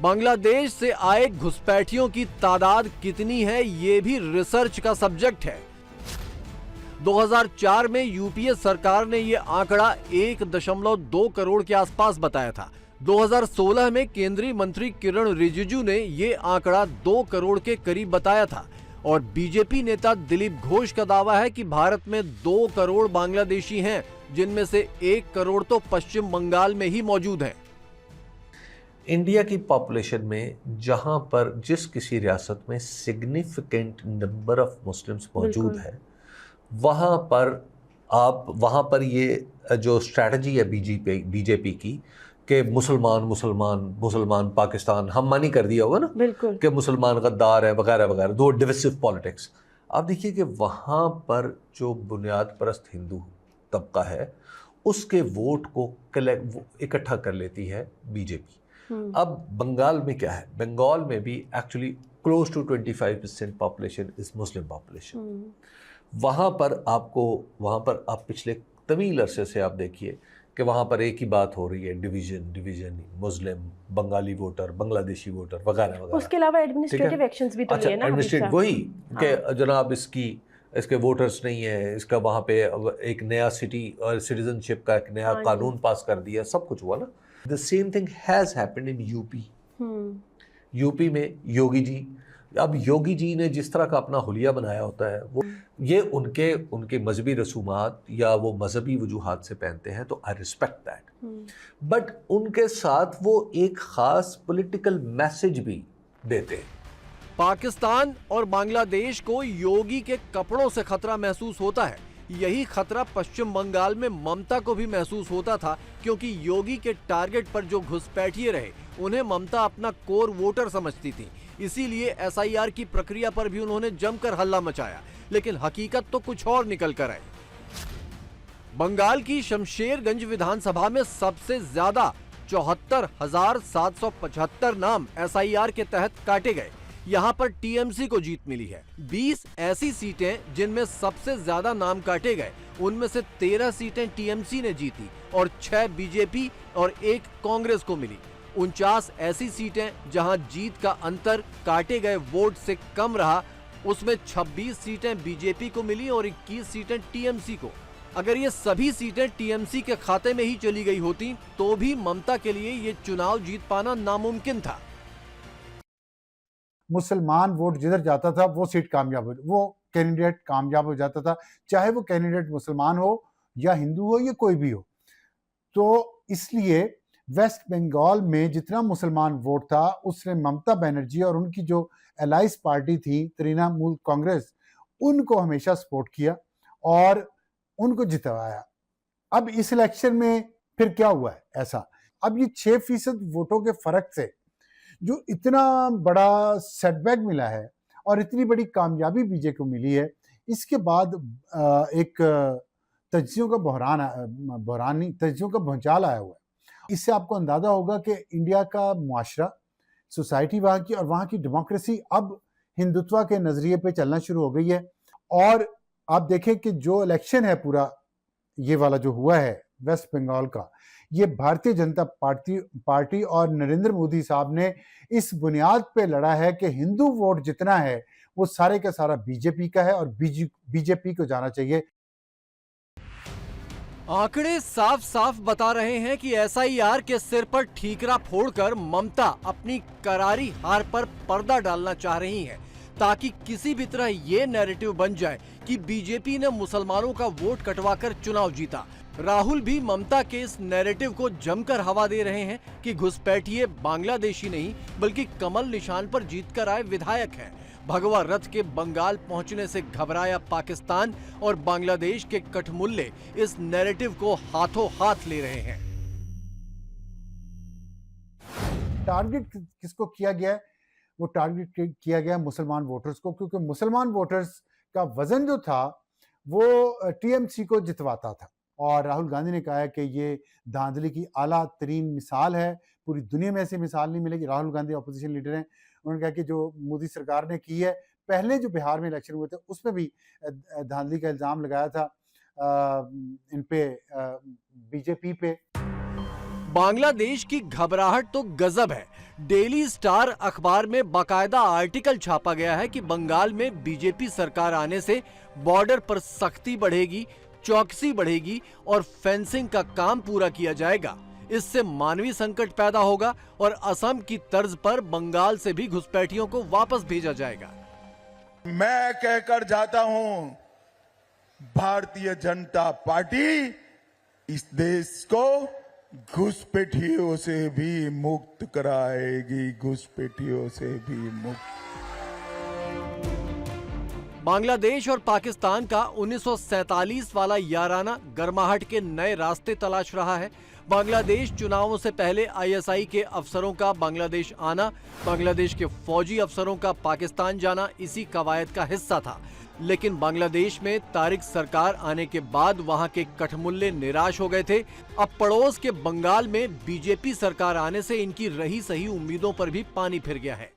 बांग्लादेश से आए घुसपैठियों की तादाद कितनी है, ये भी रिसर्च का सब्जेक्ट है। 2004 में यूपीए सरकार ने यह आंकड़ा 1.2 करोड़ के आसपास बताया था। 2016 में केंद्रीय मंत्री किरण रिजिजू ने यह आंकड़ा 2 करोड़ के करीब बताया था और बीजेपी नेता दिलीप घोष का दावा है कि भारत में 2 करोड़ बांग्लादेशी हैं, जिनमें से 1 करोड़ तो पश्चिम बंगाल में ही मौजूद हैं। इंडिया की पॉपुलेशन में जहां पर जिस किसी रियासत में सिग्निफिकेंट नंबर ऑफ मुस्लिम्स मौजूद है, वहाँ पर ये जो स्ट्रैटेजी है बीजेपी की कि मुसलमान पाकिस्तान हम मानी कर दिया होगा ना, बिल्कुल, कि मुसलमान गद्दार है वगैरह वगैरह, दो डिविसिव पॉलिटिक्स। आप देखिए कि वहाँ पर जो बुनियाद परस्त हिंदू तबका है उसके वोट को इकट्ठा कर लेती है बीजेपी। अब बंगाल में क्या है, बंगाल में भी actually close to 25% population is Muslim population. वहाँ पर आप पिछले तवील अरसे से आप देखिए कि वहाँ पर एक ही बात हो रही है, डिवीजन मुस्लिम, बंगाली वोटर, बांग्लादेशी वोटर वगैरह वगैरह। उसके अलावा एडमिनिस्ट्रेटिव एक्शंस भी तो लिए ना, एडमिनिस्ट्रेटिव वही कि जनाब इसके वोटर्स नहीं है, इसका वहाँ पे एक नया सिटी और सिटीजनशिप का एक नया कानून पास कर दिया, सब कुछ हुआ ना। The same thing has happened in UP. UP में योगी जी ने जिस तरह का अपना हुलिया बनाया होता है, वो ये उनके मजहबी रसूमात या वो मजहबी वजूहात से पहनते हैं, तो आई रिस्पेक्ट दैट, बट उनके साथ वो एक खास पॉलिटिकल मैसेज भी देते हैं। पाकिस्तान और बांग्लादेश को योगी के कपड़ों से खतरा महसूस होता है। यही खतरा पश्चिम बंगाल में ममता को भी महसूस होता था, क्योंकि योगी के टारगेट पर जो घुसपैठिए रहे उन्हें ममता अपना कोर वोटर समझती थी। इसीलिए एसआईआर की प्रक्रिया पर भी उन्होंने जमकर हल्ला मचाया, लेकिन हकीकत तो कुछ और निकल कर आई। बंगाल की शमशेरगंज विधानसभा में सबसे ज्यादा 74,775 नाम एसआईआर के तहत काटे गए। यहाँ पर टीएमसी को जीत मिली है। 20 ऐसी सीटें जिनमें सबसे ज्यादा नाम काटे गए, उनमें से 13 सीटें टीएमसी ने जीती और 6 बीजेपी और 1 कांग्रेस को मिली। 49 ऐसी सीटें जहां जीत का अंतर काटे गए वोट से कम रहा, उसमें 26 सीटें बीजेपी को मिली और 21 सीटें टीएमसी को। अगर ये सभी सीटें टीएमसी के खाते में ही चली गई होती तो भी ममता के लिए ये चुनाव जीत पाना नामुमकिन था। मुसलमान वोट जिधर जाता था वो कैंडिडेट कामयाब हो जाता था, चाहे वो कैंडिडेट मुसलमान हो या हिंदू हो या कोई भी हो। तो इसलिए वेस्ट बंगाल में जितना मुसलमान वोट था, उसने ममता बनर्जी और उनकी जो एलाइज पार्टी थी तृणमूल कांग्रेस, उनको हमेशा सपोर्ट किया और उनको जितवाया। अब इस इलेक्शन में फिर क्या हुआ है ऐसा, अब ये 6% वोटों के फर्क से जो इतना बड़ा सेटबैक मिला है और इतनी बड़ी कामयाबी बीजेपी को मिली है, इसके बाद एक तज्जियों का भूचाल आया हुआ है। इससे आपको अंदाजा होगा कि इंडिया का मुआशरा, सोसाइटी वहाँ की और वहाँ की डेमोक्रेसी अब हिंदुत्व के नजरिए पे चलना शुरू हो गई है। और आप देखें कि जो इलेक्शन है पूरा ये वाला जो हुआ है वेस्ट बंगाल का, ये भारतीय जनता पार्टी और नरेंद्र मोदी साहब ने इस बुनियाद पे लड़ा है कि हिंदू वोट जितना है वो सारे का सारा बीजेपी का है और बीजेपी को जाना चाहिए। आंकड़े साफ साफ बता रहे हैं कि एसआईआर के सिर पर ठीकरा फोड़कर ममता अपनी करारी हार पर पर्दा डालना चाह रही हैं, ताकि किसी भी तरह ये नैरेटिव बन जाए कि बीजेपी ने मुसलमानों का वोट कटवाकर चुनाव जीता। राहुल भी ममता के इस नैरेटिव को जमकर हवा दे रहे हैं कि घुसपैठिए बांग्लादेशी नहीं बल्कि कमल निशान पर जीतकर आए विधायक हैं। भगवा रथ के बंगाल पहुंचने से घबराया पाकिस्तान और बांग्लादेश के कठमुल्ले इस नैरेटिव को हाथों हाथ ले रहे हैं। टारगेट किसको किया गया है? वो टारगेट किया गया मुसलमान वोटर्स को, क्योंकि मुसलमान वोटर्स का वजन जो था वो टीएमसी को जितवाता था। और राहुल गांधी ने कहा है कि ये धांधली की आला तरीन मिसाल है, पूरी दुनिया में ऐसी मिसाल नहीं मिलेगी। राहुल गांधी अपोजिशन लीडर हैं, उन्होंने कहा कि जो मोदी सरकार ने की है, पहले जो बिहार में इलेक्शन हुए थे उसमें भी धांधली का इल्जाम लगाया था इन पे, बीजेपी पे। बांग्लादेश की घबराहट तो गजब है। डेली स्टार अखबार में बाकायदा आर्टिकल छापा गया है कि बंगाल में बीजेपी सरकार आने से बॉर्डर पर सख्ती बढ़ेगी, चौकसी बढ़ेगी और फेंसिंग का काम पूरा किया जाएगा। इससे मानवीय संकट पैदा होगा और असम की तर्ज पर बंगाल से भी घुसपैठियों को वापस भेजा जाएगा। मैं कहकर जाता हूं, भारतीय जनता पार्टी इस देश को घुसपैठियों से भी मुक्त कराएगी, घुसपैठियों से भी मुक्त। बांग्लादेश और पाकिस्तान का 1947 वाला याराना गर्माहट के नए रास्ते तलाश रहा है। बांग्लादेश चुनावों से पहले आईएसआई के अफसरों का बांग्लादेश आना, बांग्लादेश के फौजी अफसरों का पाकिस्तान जाना इसी कवायद का हिस्सा था। लेकिन बांग्लादेश में तारिक सरकार आने के बाद वहां के कठमुल्ले निराश हो गए थे। अब पड़ोस के बंगाल में बीजेपी सरकार आने से इनकी रही सही उम्मीदों पर भी पानी फिर गया है।